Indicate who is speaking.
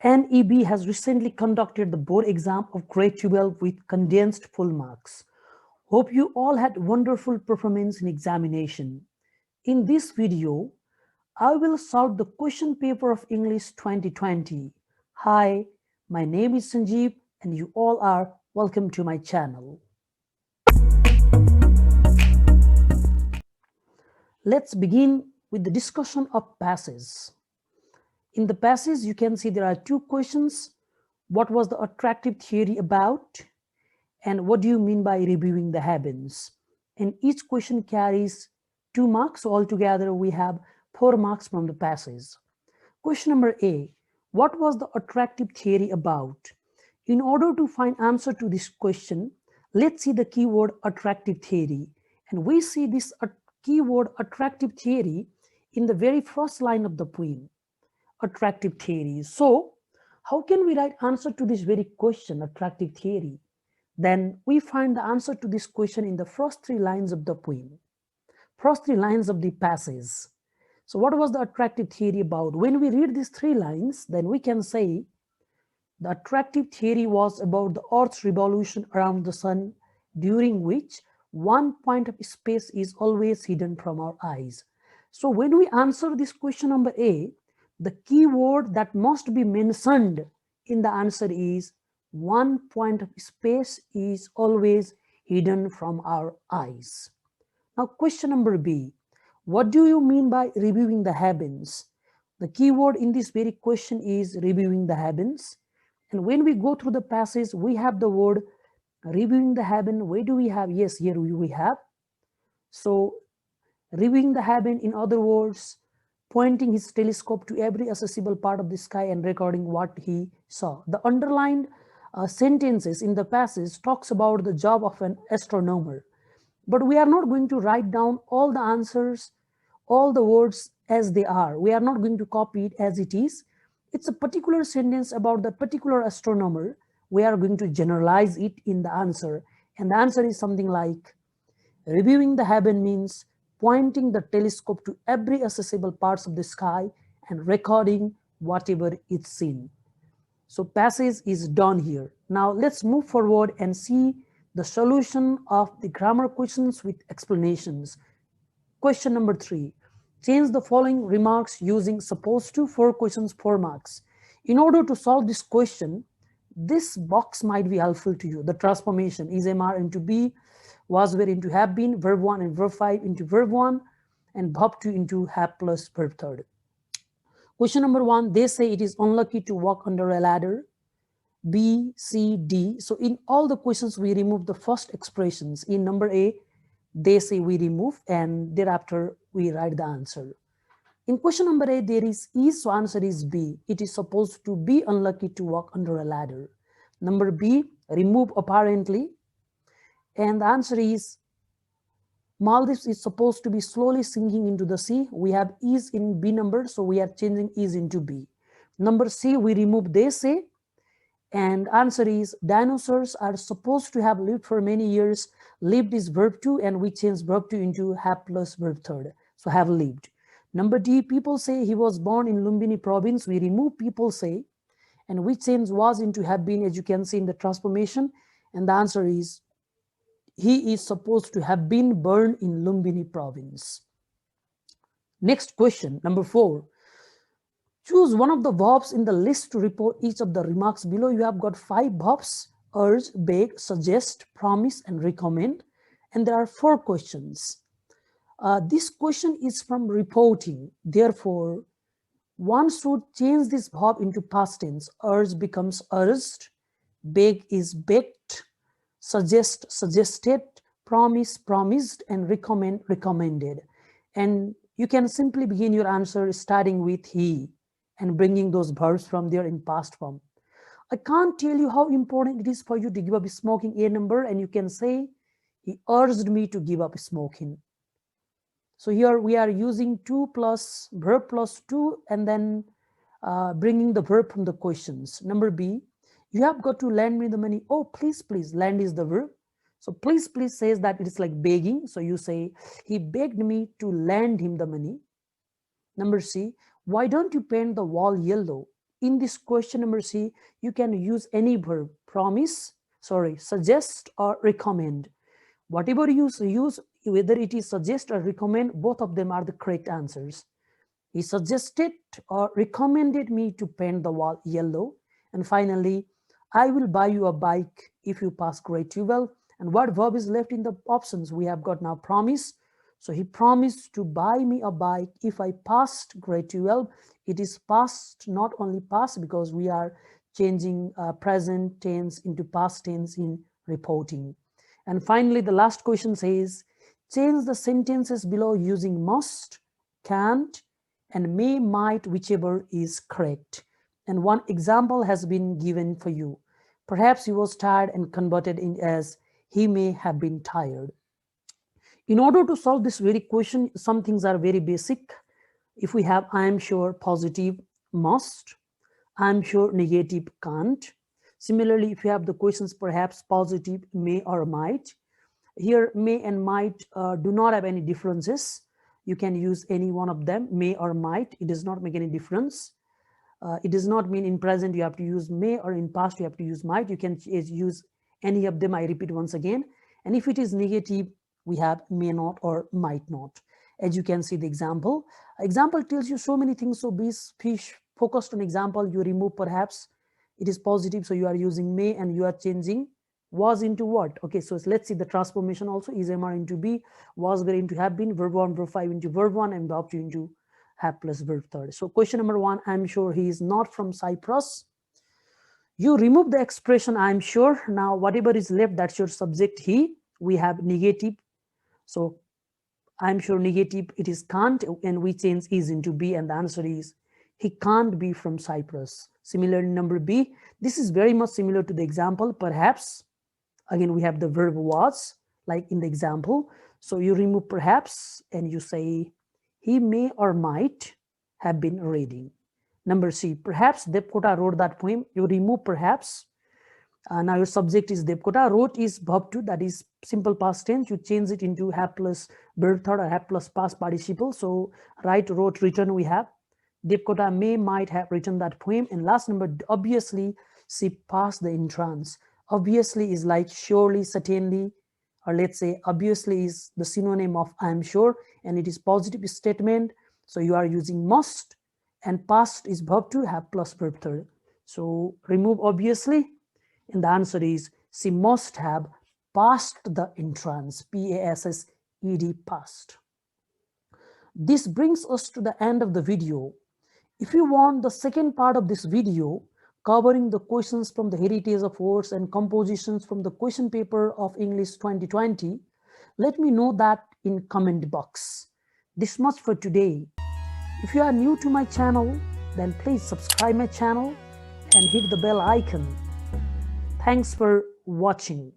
Speaker 1: NEB has recently conducted the board exam of grade 12 with condensed full marks. Hope you all had wonderful performance in examination. In this video, I will solve the question paper of English 2020. Hi, my name is Sanjeev and you all are welcome to my channel. Let's begin with the discussion of passes. In the passage, you can see there are two questions. What was the attractive theory about? And what do you mean by reviewing the heavens? And each question carries 2 marks. So altogether, we have 4 marks from the passage. Question number A, what was the attractive theory about? In order to find answer to this question, let's see the keyword attractive theory. And we see this keyword attractive theory in the very first line of the poem. Attractive theory. So how can we write answer to this very question, attractive theory? Then we find the answer to this question in the first 3 lines of the poem, first 3 lines of the passage. So what was the attractive theory about? When we read these 3 lines, then we can say the attractive theory was about the Earth's revolution around the sun, during which one point of space is always hidden from our eyes. So when we answer this question number A, the key word that must be mentioned in the answer is one point of space is always hidden from our eyes. Now question number B, what do you mean by reviewing the heavens? The key word in this very question is reviewing the heavens. And when we go through the passage, we have the word reviewing the heaven. Where do we have? Yes, here we have. So reviewing the heaven, in other words, pointing his telescope to every accessible part of the sky and recording what he saw. The underlined sentences in the passage talks about the job of an astronomer. But we are not going to write down all the answers, all the words as they are. We are not going to copy it as it is. It's a particular sentence about the particular astronomer. We are going to generalize it in the answer. And the answer is something like, reviewing the heaven means pointing the telescope to every accessible parts of the sky and recording whatever is seen. So passage is done here. Now let's move forward and see the solution of the grammar questions with explanations. Question number 3, change the following remarks using supposed to 4 questions 4 marks. In order to solve this question, this box might be helpful to you. The transformation is MR into B, was were into have been, verb 1 and verb 5 into verb 1, and verb 2 into have plus verb 3. Question number 1, they say it is unlucky to walk under a ladder. B, C, D. So in all the questions, we remove the first expressions. In number A, they say we remove, and thereafter we write the answer. In question number A, there is so answer is B. It is supposed to be unlucky to walk under a ladder. Number B, remove apparently. And the answer is Maldives is supposed to be slowly sinking into the sea. We have is in B number, so we are changing is into B. Number C, we remove they say. And answer is dinosaurs are supposed to have lived for many years. Lived is verb 2, and we change verb 2 into have plus verb 3. So have lived. Number D, people say he was born in Lumbini province. We remove people say, and we change was into have been, as you can see in the transformation. And the answer is he is supposed to have been born in Lumbini province. Next question, number 4. Choose one of the verbs in the list to report each of the remarks below. You have got 5 verbs: urge, beg, suggest, promise, and recommend. And there are 4 questions. This question is from reporting. Therefore, one should change this verb into past tense. Urge becomes urged, beg is begged, suggest, suggested, promise, promised, and recommend, recommended. And you can simply begin your answer starting with he and bringing those verbs from there in past form. I can't tell you how important it is for you to give up smoking, a number, and you can say, he urged me to give up smoking. So here we are using to plus verb plus to, and then bringing the verb from the questions. Number B, you have got to lend me the money. Oh, please, please, lend is the verb. So please, please says that it is like begging. So you say, he begged me to lend him the money. Number C, why don't you paint the wall yellow? in this question number C, you can use any verb, suggest or recommend. Whatever you use, whether it is suggest or recommend, both of them are the correct answers. He suggested or recommended me to paint the wall yellow. And finally, I will buy you a bike if you pass grade 12. And what verb is left in the options? We have got now promise. So he promised to buy me a bike if I passed grade 12. It is past, not only past, because we are changing present tense into past tense in reporting. And finally, the last question says, change the sentences below using must, can't, and may, might, whichever is correct. And one example has been given for you. Perhaps he was tired and converted in as he may have been tired. In order to solve this very question, some things are very basic. If we have I am sure, positive, must, I am sure, negative, can't. Similarly, if you have the questions perhaps, positive, may or might. Here, may and might do not have any differences. You can use any one of them, may or might. It does not make any difference. It does not mean in present you have to use may, or in past you have to use might. You can use any of them. I repeat once again. And if it is negative, we have may not or might not. As you can see the example. Example tells you so many things. So be focused on example. You remove perhaps. It is positive, so you are using may, and you are changing was into what. Okay, so let's see the transformation also. Is MR into be, was there into have been, verb 1, verb 5 into verb 1, and verb 2 into have plus verb 3. So question number 1, I'm sure he is not from Cyprus. You remove the expression I'm sure. Now whatever is left, that's your subject he. We have negative. So I'm sure negative, it is can't, and we change is into be, and the answer is he can't be from Cyprus. Similarly, number B, this is very much similar to the example, perhaps. Again, we have the verb was, like in the example. So you remove perhaps, and you say he may or might have been reading. Number C, perhaps Devkota wrote that poem. You remove perhaps. Now your subject is Devkota. Wrote is verb 2, that is simple past tense. You change it into have plus verb 3 or have plus past participle. So write, wrote, written we have. Devkota may, might have written that poem. And last number, obviously, she passed the entrance. Obviously is like surely, certainly, or let's say obviously is the synonym of I'm sure, and it is positive statement. So you are using must, and past is verb 2, have plus verb 3. So remove obviously, and the answer is she must have passed the entrance. P-A-S-S-E-D, passed. This brings us to the end of the video. If you want the second part of this video, covering the questions from the heritage of words and compositions from the question paper of English 2020, let me know that in comment box. This much for today. If you are new to my channel, then please subscribe my channel and hit the bell icon. Thanks for watching.